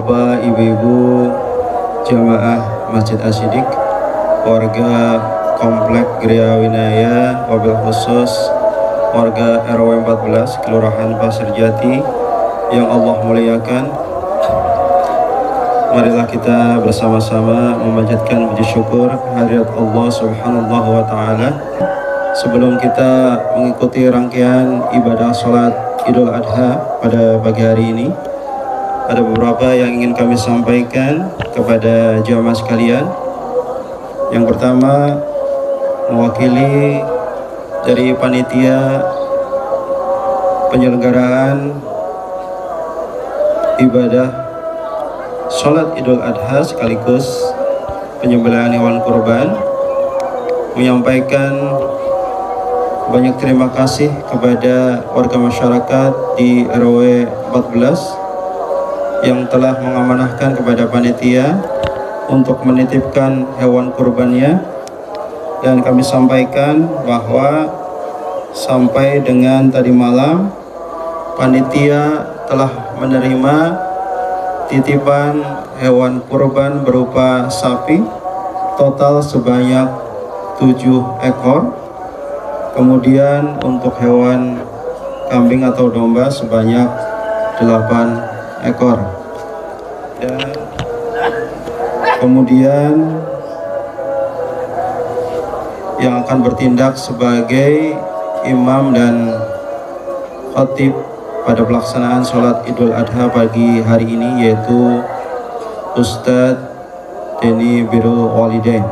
bapak-bapak, ibu-ibu, jamaah Masjid Asy-Syidik, warga Komplek Gria Winaya, wabil khusus warga RW 14 Kelurahan Pasir Jati yang Allah muliakan. Marilah kita bersama-sama memanjatkan puji syukur kehadirat Allah Subhanahu wa Ta'ala. Sebelum kita mengikuti rangkaian ibadah sholat Idul Adha pada pagi hari ini, ada beberapa yang ingin kami sampaikan kepada jamaah sekalian. Yang pertama, mewakili dari panitia penyelenggaraan ibadah sholat Idul Adha sekaligus penyembelihan hewan kurban, menyampaikan banyak terima kasih kepada warga masyarakat di RW 14 yang telah mengamanahkan kepada panitia untuk menitipkan hewan kurbannya. Dan kami sampaikan bahwa sampai dengan tadi malam panitia telah menerima titipan hewan kurban berupa sapi total sebanyak 7 ekor. Kemudian untuk hewan kambing atau domba sebanyak 8 ekor. Dan kemudian yang akan bertindak sebagai imam dan khatib pada pelaksanaan sholat Idul Adha pagi hari ini yaitu Ustadz Denny Birrul Walidain.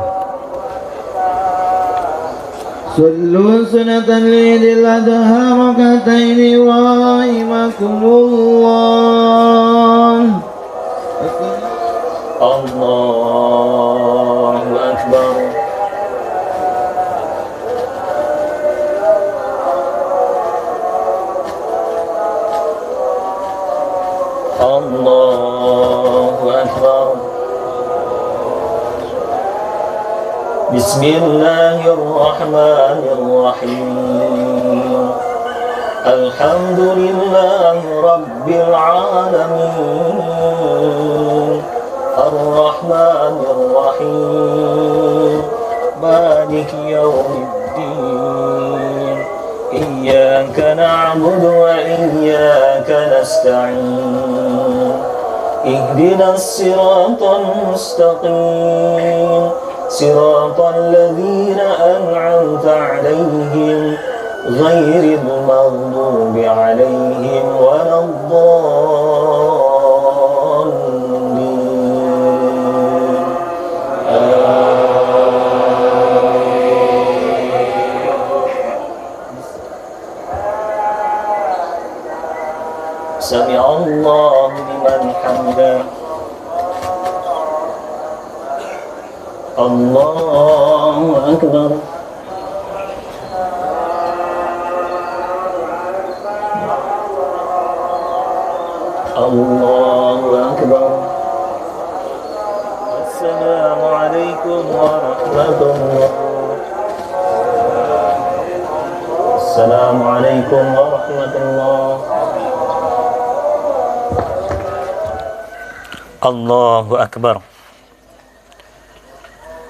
Sallu sunatan lidil adha rakataini rahimakumullah. Allahu Akbar. Allahu Akbar. Bismillahirrahmanirrahim. Alhamdulillahi Rabbil Alamin. Ar-Rahmanir-Rahim. Maliki yawmiddin. Iyyaka na'budu wa iyyaka nasta'in. Ihdinas siratal mustaqim. Siratal ladzina an'amta 'alaihim ghairil maghdubi 'alaihim waladdallin. Sami'allahu liman hamidah. Allahu Akbar. Allahu Akbar. Assalamualaikum warahmatullahi. Assalamualaikum warahmatullahi. Allahu Akbar.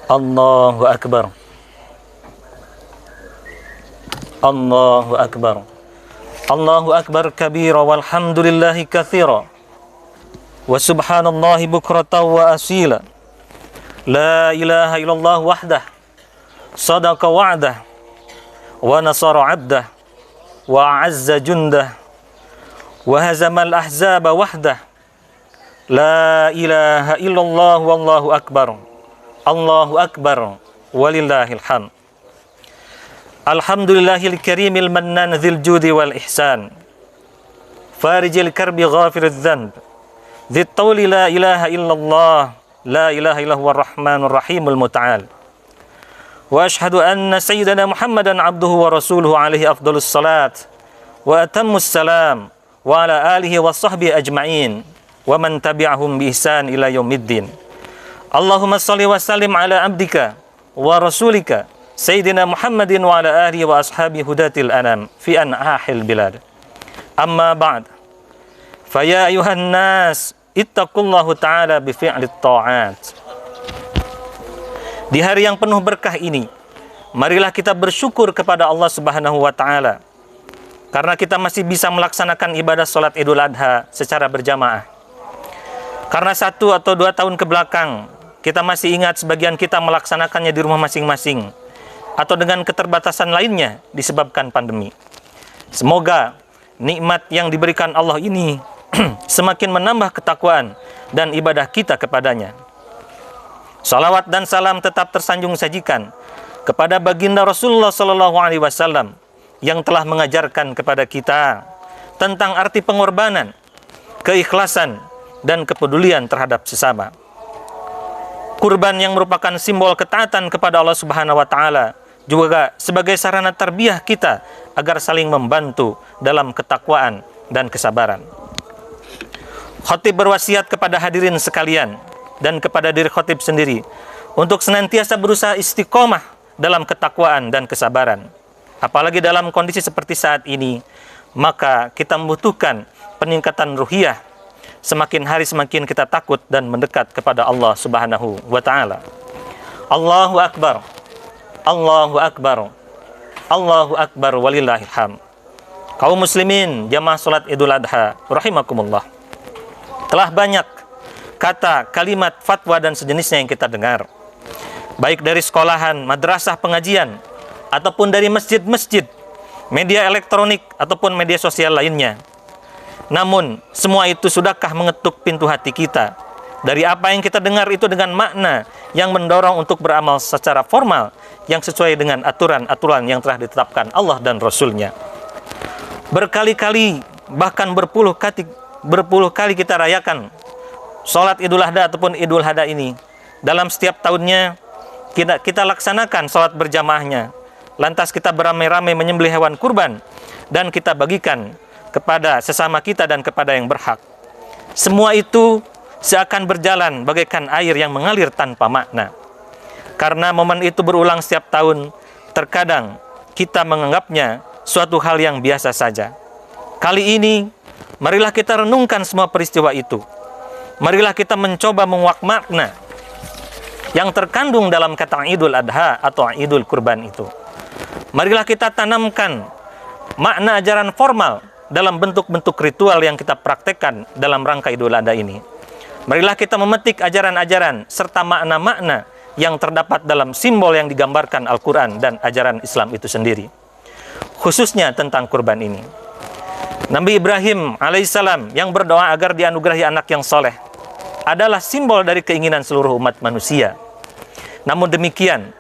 Allahu Akbar. Allahu Akbar. Allahu Akbar kabira walhamdulillahi katsira wa subhanallahi bukratan wa asila. La ilaha illallah wahdah sadaqa wa'dah wa nasara 'abdah wa a'azza jundah wa hazamal ahzaba wahdah. La ilaha illallah wallahu akbar. Allahu Akbar walillahil hamd. Alhamdulillahil karimil mannan dzil judi wal ihsan. Farijil karbi ghafiriz dzanb. Dzit tawli la ilaha illallah. La ilaha illallah ar-rahmanur rahimul muta'al. Wa ashhadu anna sayyidana Muhammadan abduhu wa rasuluhu alaihi afdhalus salat wa atammus salam wa ala alihi wa sahbihi ajma'in wa man tabi'ahum bi ihsan ila yaumiddin. Allahumma salli wa sallim ala abdika wa rasulika Sayyidina Muhammadin wa ala alihi wa ashabi hudatil anam fi an'ahil bilad. Amma ba'd. Faya ayuhan nas ittaqullahu ta'ala bi fi'lit ta'at. Di hari yang penuh berkah ini, marilah kita bersyukur kepada Allah Subhanahu wa taala karena kita masih bisa melaksanakan ibadah salat Idul Adha secara berjamaah. Karena 1 atau 2 tahun ke belakang kita masih ingat sebagian kita melaksanakannya di rumah masing-masing atau dengan keterbatasan lainnya disebabkan pandemi. Semoga nikmat yang diberikan Allah ini semakin menambah ketakwaan dan ibadah kita kepadanya. Salawat dan salam tetap tersanjung sajikan kepada baginda Rasulullah SAW yang telah mengajarkan kepada kita tentang arti pengorbanan, keikhlasan, dan kepedulian terhadap sesama. Kurban yang merupakan simbol ketaatan kepada Allah Subhanahu wa taala juga sebagai sarana tarbiyah kita agar saling membantu dalam ketakwaan dan kesabaran. Khatib berwasiat kepada hadirin sekalian dan kepada diri khatib sendiri untuk senantiasa berusaha istiqomah dalam ketakwaan dan kesabaran. Apalagi dalam kondisi seperti saat ini, maka kita membutuhkan peningkatan ruhiyah. Semakin hari semakin kita takut dan mendekat kepada Allah Subhanahu wa taala. Allahu akbar. Allahu akbar. Allahu akbar walillahil hamd. Kaum muslimin jamaah salat Idul Adha rahimakumullah. Telah banyak kata, kalimat, fatwa dan sejenisnya yang kita dengar, baik dari sekolahan, madrasah, pengajian, ataupun dari masjid-masjid, media elektronik, ataupun media sosial lainnya. Namun, semua itu sudahkah mengetuk pintu hati kita? Dari apa yang kita dengar itu dengan makna yang mendorong untuk beramal secara formal, yang sesuai dengan aturan-aturan yang telah ditetapkan Allah dan Rasul-Nya. Berkali-kali, bahkan berpuluh kali kita rayakan sholat Idul Adha ataupun Idul Adha ini. Dalam setiap tahunnya kita laksanakan sholat berjamaahnya. Lantas kita beramai-ramai menyembelih hewan kurban dan kita bagikan kepada sesama kita dan kepada yang berhak. Semua itu seakan berjalan bagaikan air yang mengalir tanpa makna. Karena momen itu berulang setiap tahun, terkadang kita menganggapnya suatu hal yang biasa saja. Kali ini, marilah kita renungkan semua peristiwa itu. Marilah kita mencoba menguak makna yang terkandung dalam kata Idul Adha atau Idul Kurban itu. Marilah kita tanamkan makna ajaran formal dalam bentuk-bentuk ritual yang kita praktekkan dalam rangka Idul Adha ini. Marilah kita memetik ajaran-ajaran serta makna-makna yang terdapat dalam simbol yang digambarkan Al-Quran dan ajaran Islam itu sendiri. Khususnya tentang kurban ini. Nabi Ibrahim alaihissalam yang berdoa agar dianugerahi anak yang soleh adalah simbol dari keinginan seluruh umat manusia. Namun demikian,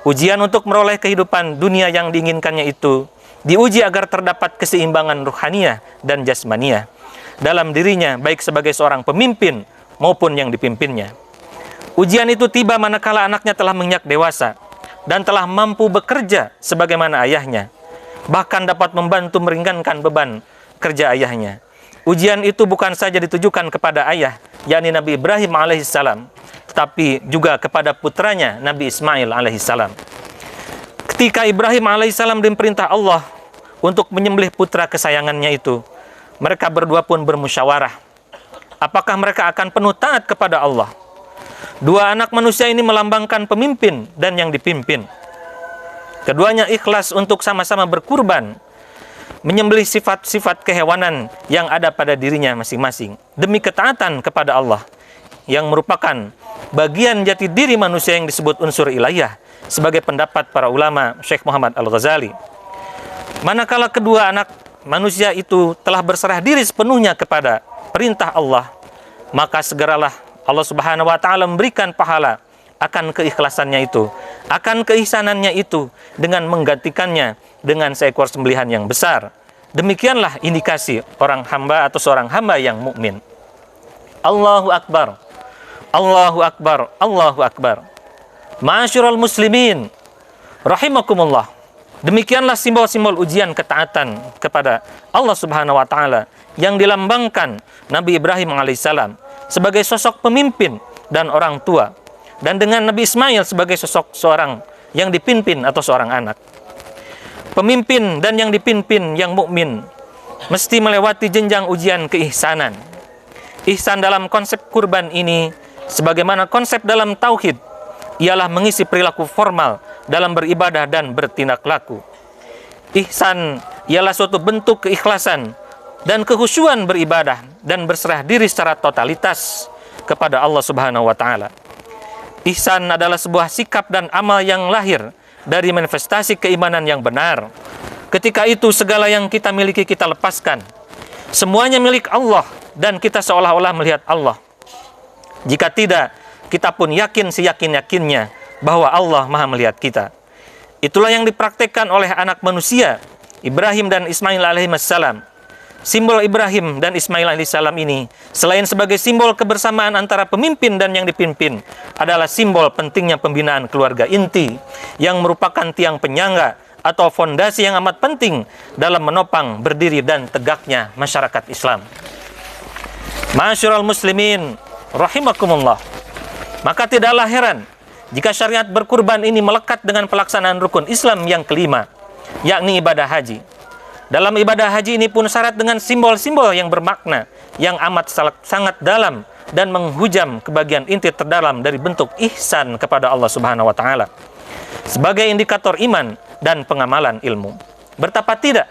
ujian untuk meroleh kehidupan dunia yang diinginkannya itu diuji agar terdapat keseimbangan ruhaniyah dan jasmaniyah dalam dirinya, baik sebagai seorang pemimpin maupun yang dipimpinnya. Ujian itu tiba manakala anaknya telah menginjak dewasa dan telah mampu bekerja sebagaimana ayahnya, bahkan dapat membantu meringankan beban kerja ayahnya. Ujian itu bukan saja ditujukan kepada ayah, yakni Nabi Ibrahim alaihissalam, tetapi juga kepada putranya Nabi Ismail alaihissalam. Ketika Ibrahim alaihissalam diperintah Allah untuk menyembelih putra kesayangannya itu, mereka berdua pun bermusyawarah. Apakah mereka akan penuh taat kepada Allah? Dua anak manusia ini melambangkan pemimpin dan yang dipimpin. Keduanya ikhlas untuk sama-sama berkurban, menyembelih sifat-sifat kehewanan yang ada pada dirinya masing-masing demi ketaatan kepada Allah yang merupakan bagian jati diri manusia yang disebut unsur ilahiyah sebagai pendapat para ulama Syekh Muhammad Al-Ghazali. Manakala kedua anak manusia itu telah berserah diri sepenuhnya kepada perintah Allah, maka segeralah Allah Subhanahu wa taala memberikan pahala akan keikhlasannya itu, akan keihsanannya itu dengan menggantikannya dengan seekor sembelihan yang besar. Demikianlah indikasi orang hamba atau seorang hamba yang mukmin. Allahu Akbar. Allahu Akbar. Allahu Akbar. Ma'asyiral muslimin rahimakumullah. Demikianlah simbol-simbol ujian ketaatan kepada Allah Subhanahu wa taala yang dilambangkan Nabi Ibrahim alaihissalam sebagai sosok pemimpin dan orang tua, dan dengan Nabi Ismail sebagai sosok seorang yang dipimpin atau seorang anak. Pemimpin dan yang dipimpin yang mukmin mesti melewati jenjang ujian keihsanan. Ihsan dalam konsep kurban ini, sebagaimana konsep dalam tauhid, ialah mengisi perilaku formal dalam beribadah dan bertindak laku. Ihsan ialah suatu bentuk keikhlasan dan kehusyuan beribadah dan berserah diri secara totalitas kepada Allah Subhanahu wa taala. Ihsan adalah sebuah sikap dan amal yang lahir dari manifestasi keimanan yang benar. Ketika itu segala yang kita miliki kita lepaskan. Semuanya milik Allah dan kita seolah-olah melihat Allah. Jika tidak, kita pun yakin seyakin-yakinnya bahwa Allah Maha melihat kita. Itulah yang dipraktekkan oleh anak manusia, Ibrahim dan Ismail alaihissalam. Simbol Ibrahim dan Ismail alaihissalam ini, selain sebagai simbol kebersamaan antara pemimpin dan yang dipimpin, adalah simbol pentingnya pembinaan keluarga inti, yang merupakan tiang penyangga atau fondasi yang amat penting dalam menopang berdiri dan tegaknya masyarakat Islam. Ma'asyiral muslimin rahimakumullah. Maka tidaklah heran jika syariat berkurban ini melekat dengan pelaksanaan rukun Islam yang kelima, yakni ibadah haji. Dalam ibadah haji ini pun syarat dengan simbol-simbol yang bermakna, yang amat sangat dalam dan menghujam kebagian inti terdalam dari bentuk ihsan kepada Allah Subhanahu wa taala sebagai indikator iman dan pengamalan ilmu. Betapa tidak,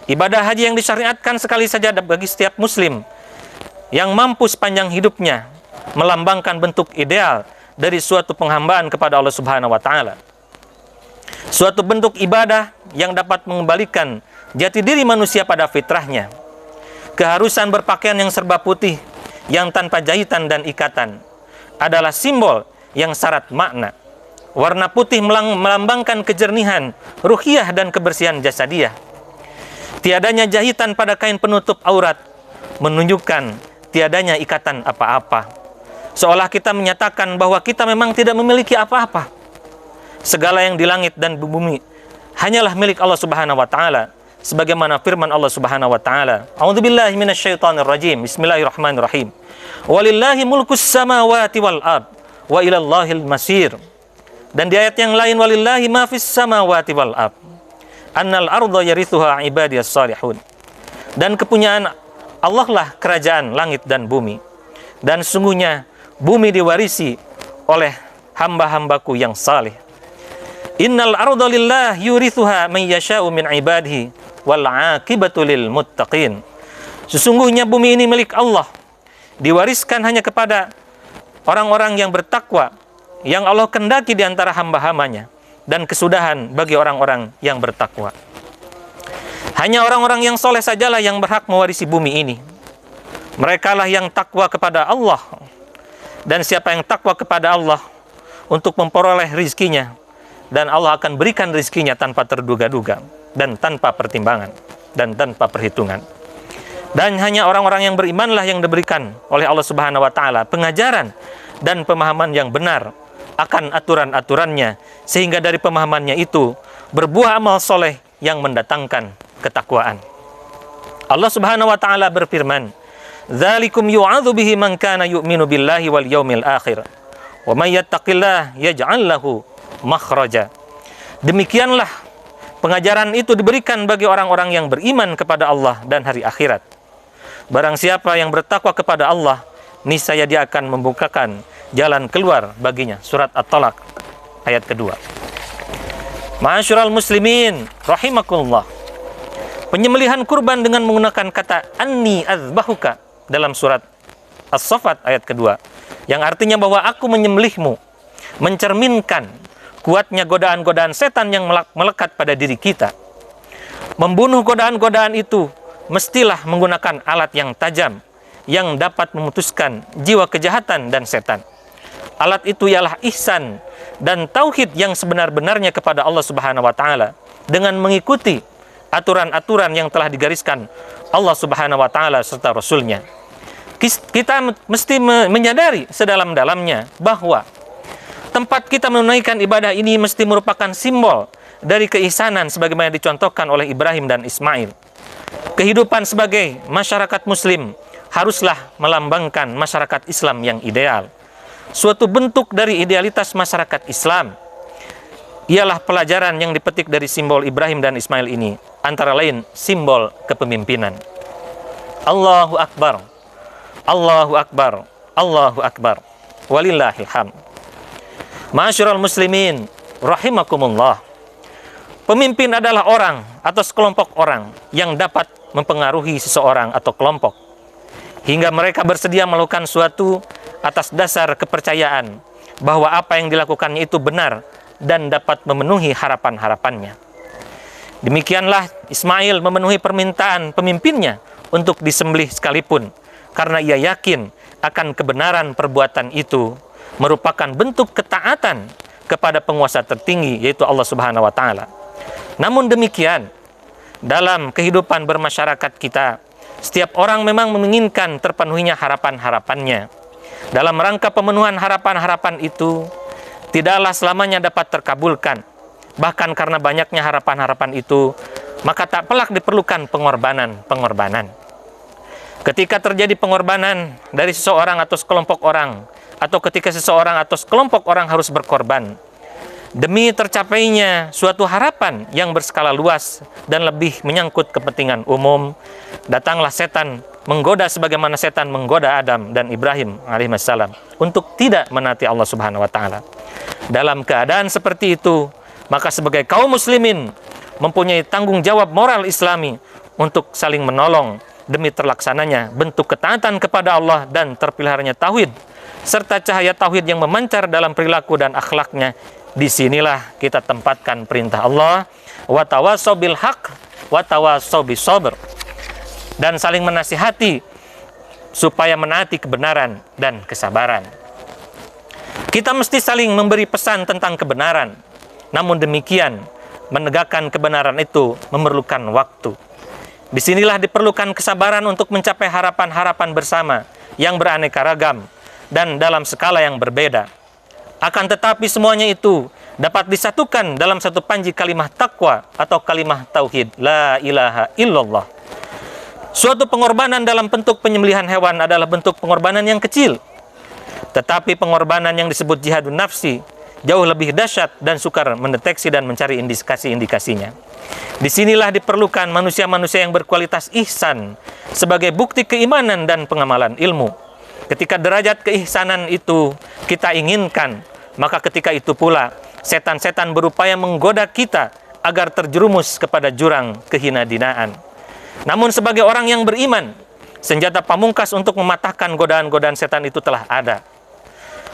ibadah haji yang disyariatkan sekali saja bagi setiap muslim yang mampu sepanjang hidupnya melambangkan bentuk ideal dari suatu penghambaan kepada Allah Subhanahu wa taala. Suatu bentuk ibadah yang dapat mengembalikan jati diri manusia pada fitrahnya. Keharusan berpakaian yang serba putih, yang tanpa jahitan dan ikatan, adalah simbol yang syarat makna. Warna putih melambangkan kejernihan, ruhiyah dan kebersihan jasadiyah. Tiadanya jahitan pada kain penutup aurat menunjukkan tiadanya ikatan apa-apa. Seolah kita menyatakan bahwa kita memang tidak memiliki apa-apa. Segala yang di langit dan bumi hanyalah milik Allah Subhanahu wa taala, sebagaimana firman Allah Subhanahu wa taala, A'udzubillahi minasyaitonir rajim. Bismillahirrahmanirrahim. Walillahi mulkus samawati wal ard wa ilallahil masir. Dan di ayat yang lain, walillahi ma fis samawati wal ard. Annal arda yarithuha ibadiyas salihun. Dan kepunyaan Allah lah kerajaan langit dan bumi. Dan sungguhnya bumi diwarisi oleh hamba-hambaku yang saleh. Innal arda lillah yurithuha man yasha'u min ibadihi wal 'aqibatu lil muttaqin. Sesungguhnya bumi ini milik Allah, diwariskan hanya kepada orang-orang yang bertakwa, yang Allah kendaki di antara hamba-hambanya, dan kesudahan bagi orang-orang yang bertakwa. Hanya orang-orang yang soleh sajalah yang berhak mewarisi bumi ini. Merekalah yang takwa kepada Allah. Dan siapa yang takwa kepada Allah untuk memperoleh rizkinya, dan Allah akan berikan rizkinya tanpa terduga-duga, dan tanpa pertimbangan, dan tanpa perhitungan. Dan hanya orang-orang yang berimanlah yang diberikan oleh Allah Subhanahu wa taala pengajaran dan pemahaman yang benar akan aturan-aturannya, sehingga dari pemahamannya itu berbuah amal soleh yang mendatangkan ketakwaan. Allah Subhanahu wa taala berfirman, "Dzalikum yu'adzu bihi man kana yu'minu billahi wal yaumil akhir. Wa may yattaqillah yaj'al lahu makhraja." Demikianlah pengajaran itu diberikan bagi orang-orang yang beriman kepada Allah dan hari akhirat. Barang siapa yang bertakwa kepada Allah, niscaya dia akan membukakan jalan keluar baginya. Surat At-Talaq ayat kedua. Ma'asyiral muslimin rahimakumullah. Penyembelihan kurban dengan menggunakan kata anni azbahuka dalam surat As-Saffat ayat kedua, yang artinya bahwa aku menyembelihmu, mencerminkan kuatnya godaan-godaan setan yang melekat pada diri kita. Membunuh godaan-godaan itu mestilah menggunakan alat yang tajam yang dapat memutuskan jiwa kejahatan dan setan. Alat itu ialah ihsan dan tauhid yang sebenar-benarnya kepada Allah Subhanahu wa taala dengan mengikuti aturan-aturan yang telah digariskan Allah Subhanahu wa taala serta Rasulnya. Kita mesti menyadari sedalam-dalamnya bahwa tempat kita menunaikan ibadah ini mesti merupakan simbol dari keihsanan sebagaimana dicontohkan oleh Ibrahim dan Ismail. Kehidupan sebagai masyarakat muslim haruslah melambangkan masyarakat Islam yang ideal. Suatu bentuk dari idealitas masyarakat Islam ialah pelajaran yang dipetik dari simbol Ibrahim dan Ismail ini, antara lain simbol kepemimpinan. Allahu Akbar. Allahu Akbar, Allahu Akbar. Walillahil hamd. Ma'asyiral muslimin rahimakumullah. Pemimpin adalah orang atau sekelompok orang yang dapat mempengaruhi seseorang atau kelompok hingga mereka bersedia melakukan suatu atas dasar kepercayaan bahwa apa yang dilakukannya itu benar dan dapat memenuhi harapan-harapannya. Demikianlah Ismail memenuhi permintaan pemimpinnya untuk disembelih sekalipun karena ia yakin akan kebenaran perbuatan itu merupakan bentuk ketaatan kepada penguasa tertinggi, yaitu Allah Subhanahu wa taala. Namun demikian, dalam kehidupan bermasyarakat kita, setiap orang memang menginginkan terpenuhinya harapan-harapannya. Dalam rangka pemenuhan harapan-harapan itu, tidaklah selamanya dapat terkabulkan. Bahkan karena banyaknya harapan-harapan itu, maka tak pelak diperlukan pengorbanan. Ketika terjadi pengorbanan dari seseorang atau sekelompok orang, atau ketika seseorang atau sekelompok orang harus berkorban demi tercapainya suatu harapan yang berskala luas dan lebih menyangkut kepentingan umum, datanglah setan menggoda sebagaimana setan menggoda Adam dan Ibrahim alaihissalam untuk tidak menaati Allah Subhanahu wa taala. Dalam keadaan seperti itu, maka sebagai kaum muslimin mempunyai tanggung jawab moral Islami untuk saling menolong demi terlaksananya bentuk ketaatan kepada Allah dan terpeliharanya tauhid serta cahaya tauhid yang memancar dalam perilaku dan akhlaknya. Disinilah kita tempatkan perintah Allah, wa tawassaw bil haqq wa tawassaw bis sabr, dan saling menasihati supaya menaati kebenaran dan kesabaran. Kita mesti saling memberi pesan tentang kebenaran. Namun demikian, menegakkan kebenaran itu memerlukan waktu. Disinilah diperlukan kesabaran untuk mencapai harapan-harapan bersama yang beraneka ragam dan dalam skala yang berbeda. Akan tetapi semuanya itu dapat disatukan dalam satu panji kalimah takwa atau kalimah tauhid, la ilaha illallah. Suatu pengorbanan dalam bentuk penyembelihan hewan adalah bentuk pengorbanan yang kecil. Tetapi pengorbanan yang disebut jihadun nafsi jauh lebih dahsyat dan sukar mendeteksi dan mencari indikasi-indikasinya. Disinilah diperlukan manusia-manusia yang berkualitas ihsan sebagai bukti keimanan dan pengamalan ilmu. Ketika derajat keihsanan itu kita inginkan, maka ketika itu pula setan-setan berupaya menggoda kita agar terjerumus kepada jurang kehinaan. Namun sebagai orang yang beriman, senjata pamungkas untuk mematahkan godaan-godaan setan itu telah ada.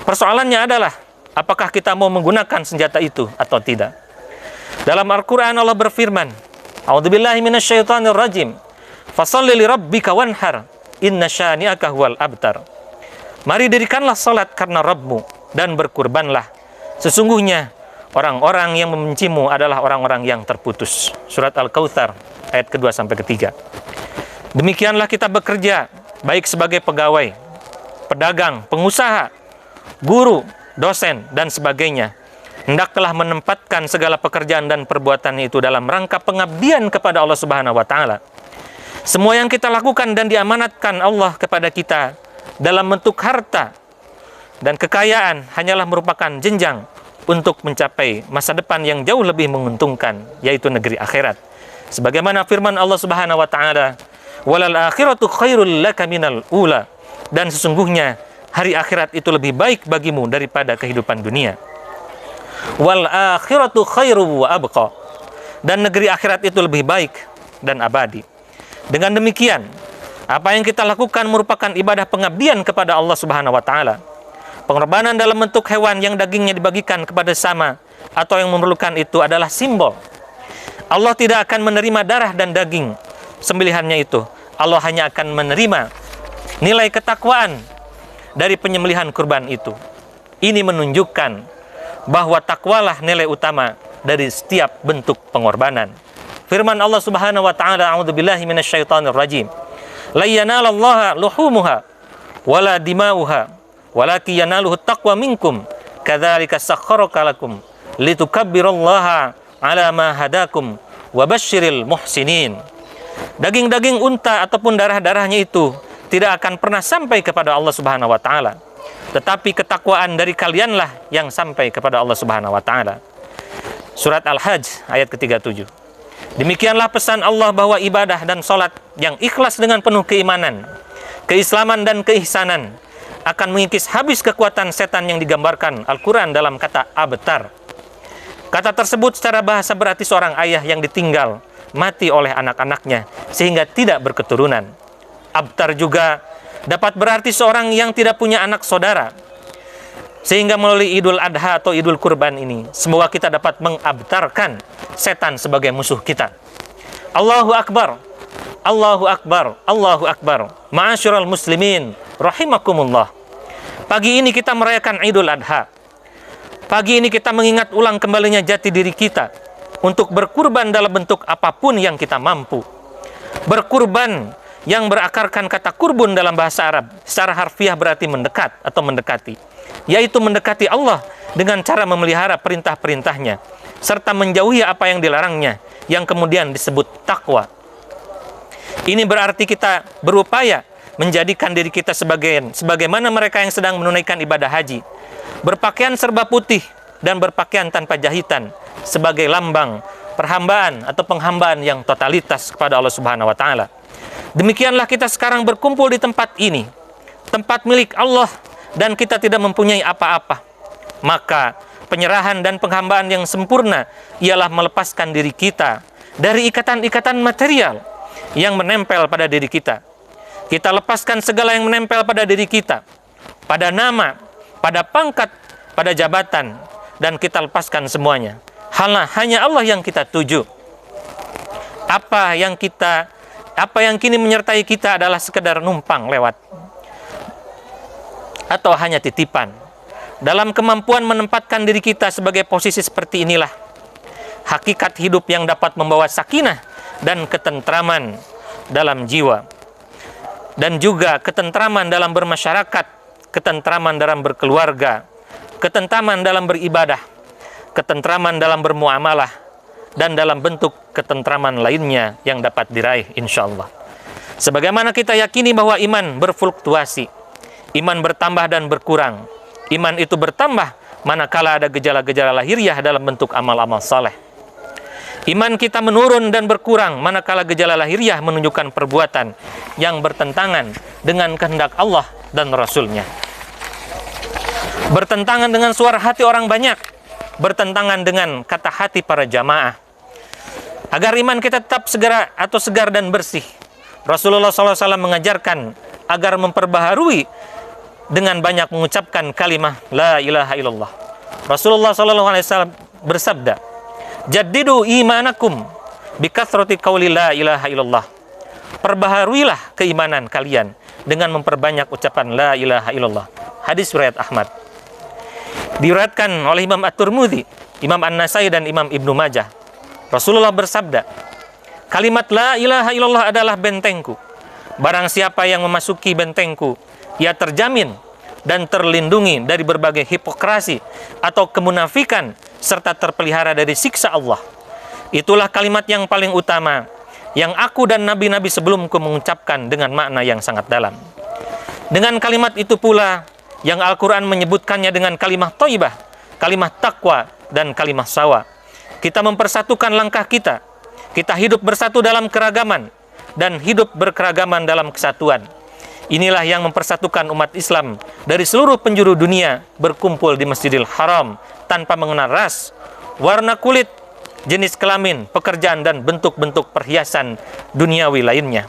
Persoalannya adalah, apakah kita mau menggunakan senjata itu atau tidak? Dalam Al-Quran Allah berfirman, A'udzubillahi minasyaitonir rajim, Fasholli lirabbika wanhar, inna syani'aka huwal abtar. Mari dirikanlah salat karena Rabbmu dan berkurbanlah. Sesungguhnya orang-orang yang membencimu adalah orang-orang yang terputus. Surat Al-Kautsar ayat kedua sampai ketiga. Demikianlah kita bekerja, baik sebagai pegawai, pedagang, pengusaha, guru, dosen, dan sebagainya. Hendaklah menempatkan segala pekerjaan dan perbuatan itu dalam rangka pengabdian kepada Allah Subhanahu wa taala. Semua yang kita lakukan dan diamanatkan Allah kepada kita dalam bentuk harta dan kekayaan hanyalah merupakan jenjang untuk mencapai masa depan yang jauh lebih menguntungkan, yaitu negeri akhirat. Sebagaimana firman Allah Subhanahu wa taala, "Walal akhiratu khairul laka minal ula." Dan sesungguhnya hari akhirat itu lebih baik bagimu daripada kehidupan dunia. Wal akhiratu khairu wa abqa. Dan negeri akhirat itu lebih baik dan abadi. Dengan demikian, apa yang kita lakukan merupakan ibadah pengabdian kepada Allah Subhanahu wa taala. Pengorbanan dalam bentuk hewan yang dagingnya dibagikan kepada sesama atau yang memerlukan itu adalah simbol. Allah tidak akan menerima darah dan daging sembelihannya itu. Allah hanya akan menerima nilai ketakwaan dari penyembelihan kurban itu. Ini menunjukkan bahwa takwalah nilai utama dari setiap bentuk pengorbanan. Firman Allah Subhanahu wa taala, A'udzubillahi minasyaitonir rajim. La yanalallaha luhumuha wala dima'uha walakin yanaluhu taqwa minkum kadzalika sakharaka lakum litukabbirullaha ala ma hadakum wa basyiril muhsinin. Daging-daging unta ataupun darah-darahnya itu tidak akan pernah sampai kepada Allah Subhanahu wa taala, tetapi ketakwaan dari kalianlah yang sampai kepada Allah Subhanahu wa taala. Surat Al-Hajj ayat ke-37. Demikianlah pesan Allah bahwa ibadah dan salat yang ikhlas dengan penuh keimanan, keislaman dan keihsanan, akan mengikis habis kekuatan setan yang digambarkan Al-Quran dalam kata abtar. Kata tersebut secara bahasa berarti seorang ayah yang ditinggal mati oleh anak-anaknya sehingga tidak berketurunan. Abtar juga dapat berarti seorang yang tidak punya anak saudara. Sehingga melalui Idul Adha atau Idul Kurban ini, semoga kita dapat mengabtarkan setan sebagai musuh kita. Allahu Akbar, Allahu Akbar, Allahu Akbar. Ma'asyiral muslimin, rahimakumullah. Pagi ini kita merayakan Idul Adha. Pagi ini kita mengingat ulang kembalinya jati diri kita untuk berkurban dalam bentuk apapun yang kita mampu. Berkurban yang berakarkan kata kurbun dalam bahasa Arab secara harfiah berarti mendekat atau mendekati, yaitu mendekati Allah dengan cara memelihara perintah-perintahnya serta menjauhi apa yang dilarangnya, yang kemudian disebut takwa. Ini berarti kita berupaya menjadikan diri kita sebagaimana mereka yang sedang menunaikan ibadah haji, berpakaian serba putih dan berpakaian tanpa jahitan sebagai lambang perhambaan atau penghambaan yang totalitas kepada Allah Subhanahu wa taala. Demikianlah kita sekarang berkumpul di tempat ini, tempat milik Allah, dan kita tidak mempunyai apa-apa. Maka penyerahan dan penghambaan yang sempurna ialah melepaskan diri kita dari ikatan-ikatan material yang menempel pada diri kita. Kita lepaskan segala yang menempel pada diri kita, pada nama, pada pangkat, pada jabatan, dan kita lepaskan semuanya. Hanya Allah yang kita tuju. Apa yang kini menyertai kita adalah sekedar numpang lewat atau hanya titipan. Dalam kemampuan menempatkan diri kita sebagai posisi seperti inilah hakikat hidup yang dapat membawa sakinah dan ketentraman dalam jiwa, dan juga ketentraman dalam bermasyarakat, ketentraman dalam berkeluarga, ketentraman dalam beribadah, ketentraman dalam bermuamalah, dan dalam bentuk ketentraman lainnya yang dapat diraih insyaallah. Sebagaimana kita yakini bahwa iman berfluktuasi, iman bertambah dan berkurang. Iman itu bertambah manakala ada gejala-gejala lahiriah dalam bentuk amal-amal saleh. Iman kita menurun dan berkurang manakala gejala lahiriah menunjukkan perbuatan yang bertentangan dengan kehendak Allah dan Rasul-Nya. Bertentangan dengan suara hati orang banyak, bertentangan dengan kata hati para jamaah. Agar iman kita tetap segar dan bersih, Rasulullah SAW mengajarkan agar memperbaharui dengan banyak mengucapkan kalimah la ilaha illallah. Rasulullah SAW bersabda, jaddidu imanakum bikathrati qauli la ilaha illallah. Perbaharuilah keimanan kalian dengan memperbanyak ucapan la ilaha illallah. Hadis riwayat Ahmad. Diriwayatkan oleh Imam At-Tirmidzi, Imam An-Nasai, dan Imam Ibnu Majah. Rasulullah bersabda, kalimat la ilaha illallah adalah bentengku. Barang siapa yang memasuki bentengku, ia terjamin dan terlindungi dari berbagai hipokrasi atau kemunafikan serta terpelihara dari siksa Allah. Itulah kalimat yang paling utama yang aku dan nabi-nabi sebelumku mengucapkan dengan makna yang sangat dalam. Dengan kalimat itu pula yang Al-Quran menyebutkannya dengan kalimah thayyibah, kalimah takwa, dan kalimah sawa. Kita mempersatukan langkah kita. Kita hidup bersatu dalam keragaman dan hidup berkeragaman dalam kesatuan. Inilah yang mempersatukan umat Islam dari seluruh penjuru dunia berkumpul di Masjidil Haram tanpa mengenal ras, warna kulit, jenis kelamin, pekerjaan, dan bentuk-bentuk perhiasan duniawi lainnya.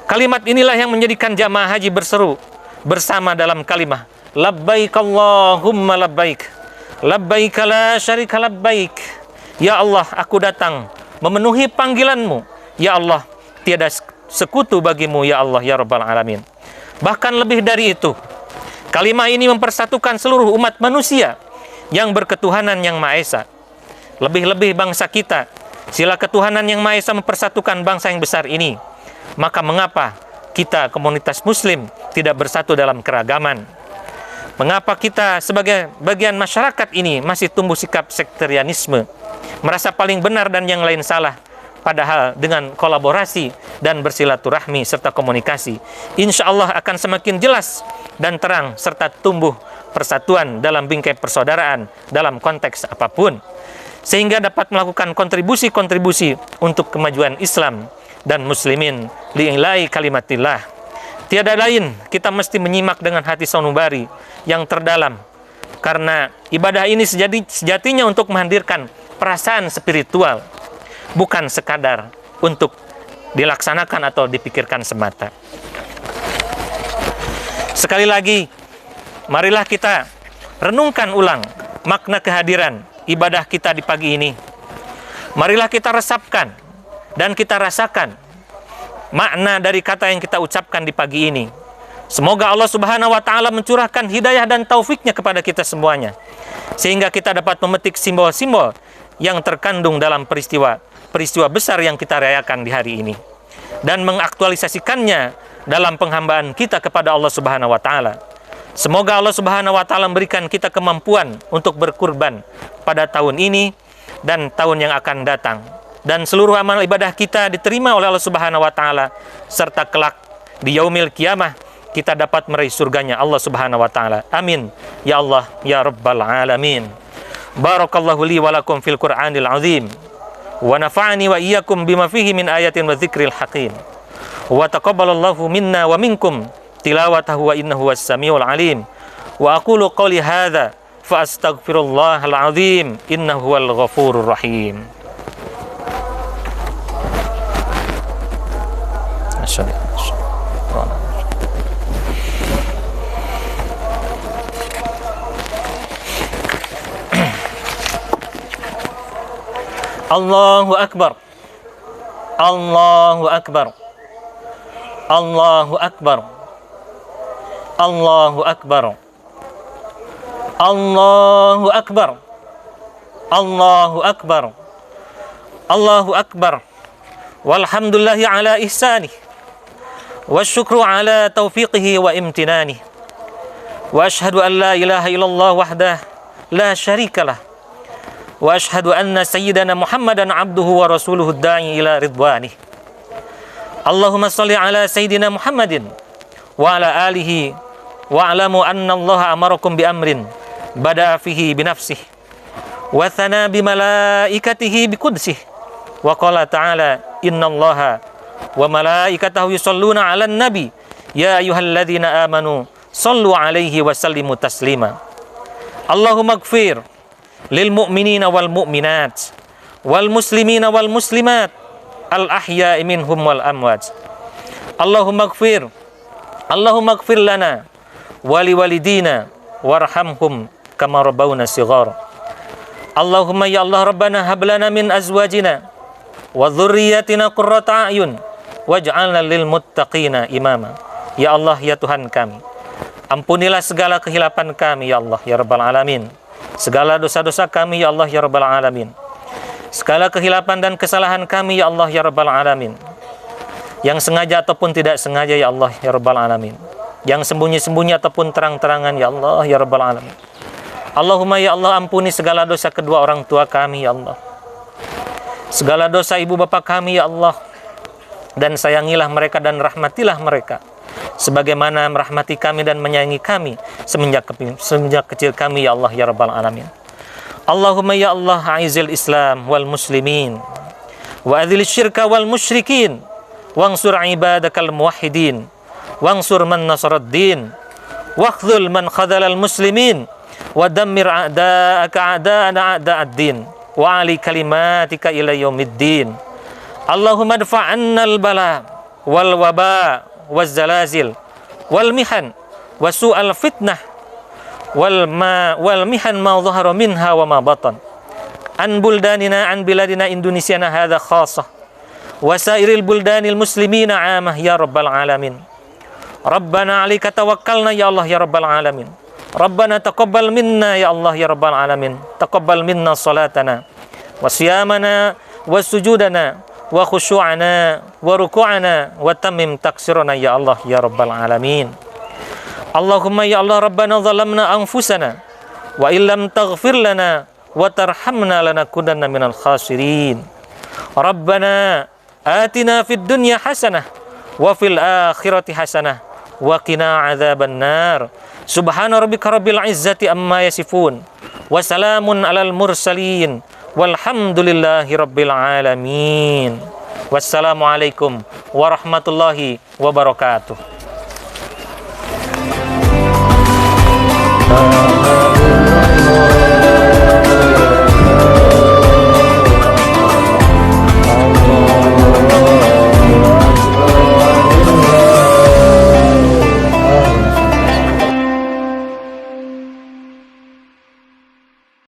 Kalimat inilah yang menjadikan jamaah haji berseru bersama dalam kalimah labbaik Allahumma labbaik, labbaik la syarika labbaik. Ya Allah, aku datang memenuhi panggilanmu. Ya Allah, tiada sekutu bagimu, ya Allah, ya Rabbal Alamin. Bahkan lebih dari itu, kalimah ini mempersatukan seluruh umat manusia yang berketuhanan yang Maha Esa. Lebih-lebih bangsa kita, sila ketuhanan yang Maha Esa mempersatukan bangsa yang besar ini. Maka mengapa kita komunitas muslim tidak bersatu dalam keragaman? Mengapa kita sebagai bagian masyarakat ini masih tumbuh sikap sektarianisme, merasa paling benar dan yang lain salah? Padahal dengan kolaborasi dan bersilaturahmi serta komunikasi, insya Allah akan semakin jelas dan terang serta tumbuh persatuan dalam bingkai persaudaraan dalam konteks apapun, sehingga dapat melakukan kontribusi-kontribusi untuk kemajuan Islam dan muslimin li'ilahi kalimatillah, Tiada lain, kita mesti menyimak dengan hati sanubari yang terdalam. Karena ibadah ini sejatinya untuk menghadirkan perasaan spiritual, bukan sekadar untuk dilaksanakan atau dipikirkan semata. Sekali lagi, marilah kita renungkan ulang makna kehadiran ibadah kita di pagi ini. Marilah kita resapkan dan kita rasakan makna dari kata yang kita ucapkan di pagi ini. Semoga Allah Subhanahu wa Ta'ala mencurahkan hidayah dan taufiknya kepada kita semuanya, sehingga kita dapat memetik simbol-simbol yang terkandung dalam peristiwa besar yang kita rayakan di hari ini, dan mengaktualisasikannya dalam penghambaan kita kepada Allah Subhanahu wa Ta'ala. Semoga Allah Subhanahu wa Ta'ala memberikan kita kemampuan untuk berkurban pada tahun ini dan tahun yang akan datang, dan seluruh amal ibadah kita diterima oleh Allah Subhanahu wa Ta'ala, serta kelak di yaumil qiyamah kita dapat meraih surganya Allah Subhanahu wa Ta'ala. Amin ya Allah ya rabbal alamin. Barakallahu li wa lakum fil Qur'anil azim, wa nafa'ani wa iyyakum bima fihi min ayatin wa dzikril hakim, wa taqabbalallahu minna wa minkum tilawatahu wa innahu was-sami'ul alim. Wa aqulu qawli hadza fa astaghfirullahal azim innahu huwal ghafurur rahim. Allahu akbar. Allahu akbar. Allahu akbar. Allahu akbar. Allahu akbar. Allahu akbar. Allahu akbar. Walhamdulillahi ala ihsanih, wasyukru ala taufiqihi wa imtinanih, wa ashhadu an la ilaha illallah wahdah la syarikalah, wa ashhadu anna sayyidana Muhammadan abduhu wa rasuluhu da'i ila ridwanih. Allahumma salli ala sayyidina Muhammadin wa ala alihi wa alamu anna Allah amarakum bi amrin bada fihi bi nafsih wa thana bi malaikatihi bi qudsih, wa qala ta'ala innallaha wa malaikatahu yusalluna 'alan nabi ya ayyuhalladzina amanu sallu 'alaihi wa sallimu taslima. Allahumma ighfir lil mu'minina wal mu'minat wal muslimina wal muslimat al ahya'i minhum wal amwat. Allahumma ighfir lana wa liwalidina warhamhum kama rabbawna shighar. Allahumma ya Allah rabbana hab lana min azwajina wa dzurriyyatina qurrata a'yun waj'alna lil muttaqina imama. Ya Allah ya Tuhan kami, ampunilah segala kehilapan kami ya Allah ya rabbal alamin, segala dosa-dosa kami ya Allah ya rabbal alamin, segala kehilapan dan kesalahan kami ya Allah ya rabbal alamin, yang sengaja ataupun tidak sengaja ya Allah ya rabbal alamin, yang sembunyi-sembunyi ataupun terang-terangan ya Allah ya rabbal alamin. Allahumma ya Allah ampuni segala dosa kedua orang tua kami ya Allah, segala dosa ibu bapa kami ya Allah, dan sayangilah mereka dan rahmatilah mereka sebagaimana merahmati kami dan menyayangi kami semenjak kecil kami ya Allah ya rabbal alamin. Allahumma ya Allah a'izil Islam wal muslimin wa adhil syirka wal musyrikin wansur ibadakal muwahhidin wansur man nasaraddin wakhdhul man khadhalal muslimin wa dammir a'da'aka a'da'ana a'da'ad-din wa ali kalimatika ila yaumiddin. Allahumma adfa' annal bala wal waba waz zalazil wal mihan wa su'al fitnah wal mihan ma dhahara minha wa ma batan an buldanina an biladina Indonesia hadha khassah wa sairil buldanil muslimina 'amah ya rabbal alamin. Rabbana 'alaika tawakkalna ya Allah ya rabbal alamin. Rabbana taqabbal minna ya Allah ya rabbal alamin. Taqabbal minna salatana wa siyamana wa sujudana wa khusyu'ana wa ruku'ana wa tammim taksirana ya Allah ya rabbal alamin. Allahumma ya Allah rabbana zalamna anfusana wa illam taghfir lana wa tarhamna lanakunanna minal khasirin. Rabbana atina fid dunya hasanah wa fil akhirati hasanah wa qina adzaban nar. Subhana rabbika rabbil izzati amma yasifun wa salamun alal mursalin walhamdulillahi rabbil alamin. Wassalamualaikum warahmatullahi wabarakatuh. Wassalamualaikum.